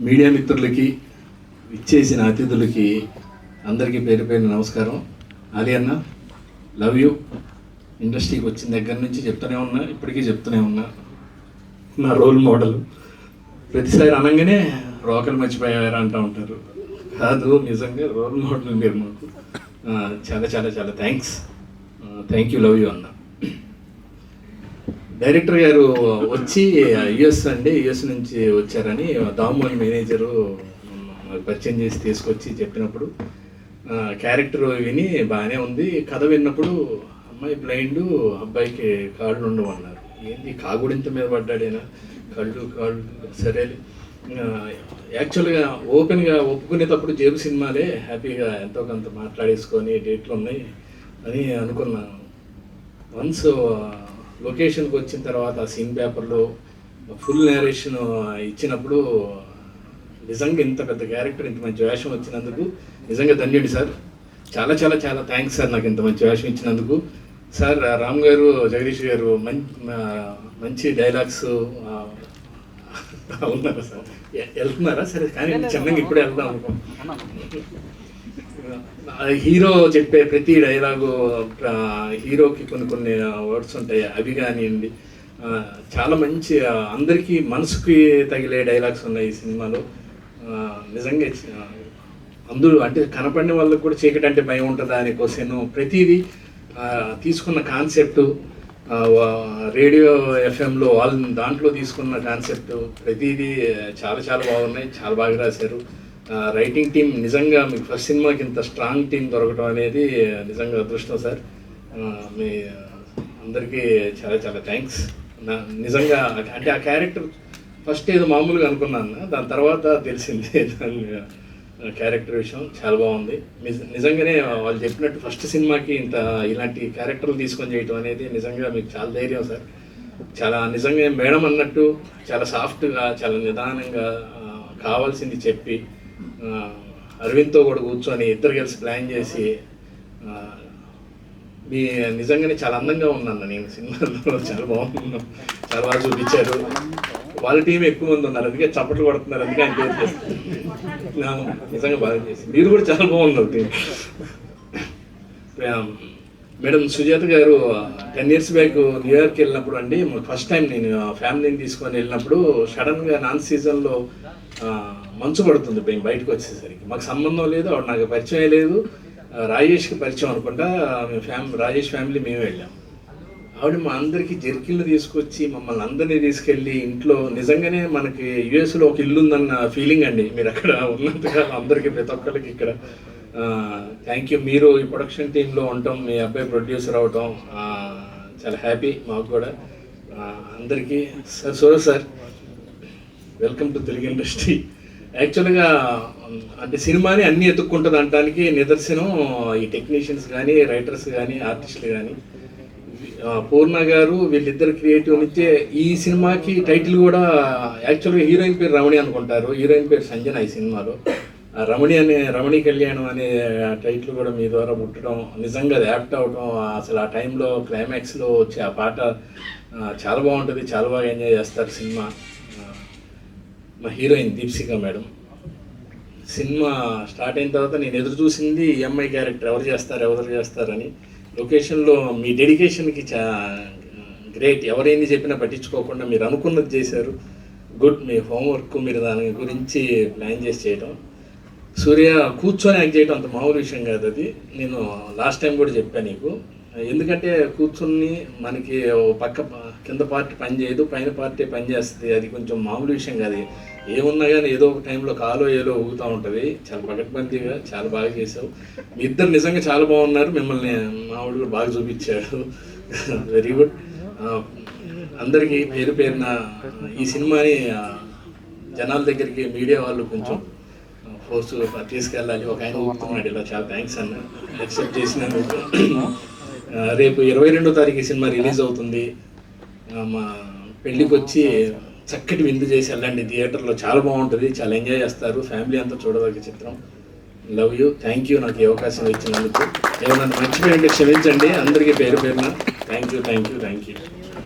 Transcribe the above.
Media మిత్రులకి, ఇచ్చేసిన అతిథులకి అందరికీ పేరు పేరు నమస్కారం. ఆలి అన్న, లవ్ యూ. ఇండస్ట్రీకి వచ్చిన దగ్గర నుంచి చెప్తూనే ఉన్నా, ఇప్పటికీ చెప్తూనే ఉన్నా, నా రోల్ మోడల్. ప్రతిసారి అనగానే రోకలు మర్చిపోయారా అంటూ ఉంటారు. కాదు, నిజంగా రోల్ మోడల్ మీరు మాకు. చాలా చాలా చాలా థ్యాంక్ యూ, లవ్ యూ అన్న. డైరెక్టర్ గారు వచ్చి యుఎస్ నుంచి వచ్చారని దాము అని మేనేజరు పరిచయం చేసి తీసుకొచ్చి చెప్పినప్పుడు క్యారెక్టర్ విని బాగానే ఉంది. కథ విన్నప్పుడు అమ్మాయి బ్లైండ్, అబ్బాయికి కాళ్ళు ఉండవు అన్నారు. ఏంటి కాగుడింత మీద పడ్డాడేనా? కాళ్ళు సరే. యాక్చువల్గా ఓపెన్గా ఒప్పుకునేటప్పుడు జేబు సినిమాలే హ్యాపీగా ఎంతో కొంత మాట్లాడేసుకొని డేట్లు ఉన్నాయి అని అనుకున్నాను. వన్స్ లొకేషన్కి వచ్చిన తర్వాత సీన్ పేపర్లో ఫుల్ నేరేషన్ ఇచ్చినప్పుడు నిజంగా ఇంత పెద్ద క్యారెక్టర్, ఇంత మంచి వేషం వచ్చినందుకు నిజంగా ధన్యుడి సార్. చాలా చాలా చాలా థ్యాంక్స్ సార్, నాకు ఇంత మంచి వేషం ఇచ్చినందుకు. సార్ రామ్ గారు, జగదీష్ గారు మంచి డైలాగ్స్ ఉన్నారా సార్? వెళ్తున్నారా? సరే, కానీ చిన్నగా ఇప్పుడే వెళ్దాం అనుకో. హీరో చెప్పే ప్రతి డైలాగు, హీరోకి కొన్ని వర్డ్స్ ఉంటాయి, అవి కానివ్వండి, చాలా మంచి అందరికీ మనసుకి తగిలే డైలాగ్స్ ఉన్నాయి ఈ సినిమాలో. నిజంగా అందరూ అంటే కనపడిన వాళ్ళకి కూడా చీకటి అంటే భయం ఉంటుందా అనే క్వశ్చన్, ప్రతిదీ తీసుకున్న కాన్సెప్టు, రేడియో ఎఫ్ఎంలో దాంట్లో తీసుకున్న కాన్సెప్ట్ ప్రతిదీ చాలా చాలా బాగున్నాయి, చాలా బాగా రాశారు. రైటింగ్ టీం నిజంగా మీకు ఫస్ట్ సినిమాకి ఇంత స్ట్రాంగ్ టీం దొరకడం అనేది నిజంగా అదృష్టం సార్. మీ అందరికీ చాలా చాలా థ్యాంక్స్. నిజంగా అంటే ఆ క్యారెక్టర్ ఫస్ట్ ఏదో మామూలుగా అనుకున్నాను, దాని తర్వాత తెలిసింది దాని క్యారెక్టర్ విషయం చాలా బాగుంది. నిజంగానే వాళ్ళు చెప్పినట్టు ఫస్ట్ సినిమాకి ఇలాంటి క్యారెక్టర్లు తీసుకొని చేయటం అనేది నిజంగా మీకు చాలా ధైర్యం సార్. చాలా నిజంగా మేడం అన్నట్టు చాలా సాఫ్ట్గా, చాలా నిదానంగా కావాల్సింది చెప్పి, అరవింద్తో కూడా కూర్చొని ఇద్దరు కలిసి ప్లాన్ చేసి మీ నిజంగానే చాలా అందంగా ఉన్నాను నేను సినిమాలో. చాలా బాగున్నాను, చాలా బాగా చూపించారు. వాళ్ళ టీం ఎక్కువ మంది ఉన్నారు, అందుకే చప్పట్లు కొడుతున్నారు, అందుకే ఆయన పేరు చేస్తున్నాను. నిజంగా బాగా చేసి మీరు కూడా చాలా బాగున్నారు టీం. మేడం సుజాత గారు 10 years బ్యాక్ న్యూయార్క్ వెళ్ళినప్పుడు అండి, ఫస్ట్ టైం నేను ఫ్యామిలీని తీసుకొని వెళ్ళినప్పుడు సడన్గా నాన్ సీజన్లో మంచు పడుతుంది బయటకు వచ్చేసరికి. మాకు సంబంధం లేదు, ఆవిడ నాకు పరిచయం లేదు, రాజేష్కి పరిచయం అనుకుంటా. రాజేష్ ఫ్యామిలీ మేము వెళ్ళాం. ఆవిడ మా అందరికీ జెర్కిన్లు తీసుకొచ్చి మమ్మల్ని అందరినీ తీసుకెళ్ళి ఇంట్లో, నిజంగానే మనకి యుఎస్లో ఒక ఇల్లు ఉందన్న ఫీలింగ్ అండి. మీరు అక్కడ ఉన్నంతగా అందరికీ, ప్రతి ఒక్కరికి ఇక్కడ థ్యాంక్ యూ. మీరు ఈ ప్రొడక్షన్ టీంలో ఉండటం, మీ అబ్బాయి ప్రొడ్యూసర్ అవటం చాలా హ్యాపీ మాకు కూడా. అందరికీ sir, Suraj sir, welcome to Telugu industry. యాక్చువల్గా అంటే సినిమాని అన్నీ ఎత్తుక్కుంటుంది అనడానికి నిదర్శనం ఈ టెక్నీషియన్స్ కానీ, రైటర్స్ కానీ, ఆర్టిస్టులు కానీ. పూర్ణ గారు వీళ్ళిద్దరు క్రియేటివ్ నుంచే ఈ సినిమాకి టైటిల్ కూడా యాక్చువల్గా హీరోయిన్ పేరు రమణి అనుకుంటారు, హీరోయిన్ పేరు సంజన. ఈ సినిమాలో రమణి కళ్యాణం అనే టైటిల్ కూడా మీ ద్వారా పుట్టడం, నిజంగా అది యాప్ట్ అవడం, అసలు ఆ టైంలో క్లైమాక్స్లో వచ్చే ఆ పాట చాలా బాగుంటుంది, చాలా బాగా ఎంజాయ్ చేస్తారు సినిమా. మా హీరోయిన్ దీప్సిక మేడం. సినిమా స్టార్ట్ అయిన తర్వాత నేను ఎదురు చూసింది ఈఎంఐ క్యారెక్టర్ ఎవరు చేస్తారని. లొకేషన్లో మీ డెడికేషన్కి గ్రేట్. ఎవరైంది చెప్పినా పట్టించుకోకుండా మీరు అనుకున్నది చేశారు. గుడ్. మీ హోంవర్క్, మీరు దాని గురించి ప్లాన్ చేసి చేయడం. సూర్య కూర్చొని యాక్ట్ చేయడం అంత మామూలు విషయం కాదు అది. నేను లాస్ట్ టైం కూడా చెప్పాను నీకు, ఎందుకంటే కూర్చొని మనకి పక్క కింద పార్టీ పని చేయదు, పైన పార్టీ పని చేస్తుంది. అది కొంచెం మామూలు విషయం కాదు. ఏమున్నా కానీ ఏదో ఒక టైంలో కాలో ఏదో ఊగుతూ ఉంటుంది. చాలా పకడ్బందీగా చాలా బాగా చేసావు. మీ ఇద్దరు నిజంగా చాలా బాగున్నారు. మిమ్మల్ని మామూలు కూడా బాగా చూపించాడు. Very good. అందరికీ పేరు పేరున ఈ సినిమాని జనాల దగ్గరికి, మీడియా వాళ్ళు కొంచెం ఫోర్స్ తీసుకెళ్ళాలి. ఒక ఆయన ఊపుతున్నాడు ఇలా, చాలా థ్యాంక్స్ అన్న యాక్సెప్ట్ చేసినందుకు. రేపు 22వ తారీఖు సినిమా రిలీజ్ అవుతుంది. మా పెళ్ళికి వచ్చి చక్కటి విందు చేసి వెళ్ళండి థియేటర్లో, చాలా బాగుంటుంది, చాలా ఎంజాయ్ చేస్తారు, ఫ్యామిలీ అంతా చూడదగ్గ చిత్రం. లవ్ యూ, థ్యాంక్ యూ నాకు ఈ అవకాశం ఇచ్చినందుకు. ఏమన్నా మర్చిపోయింటే క్షమించండి. అందరికీ పేరు పేరున థ్యాంక్ యూ.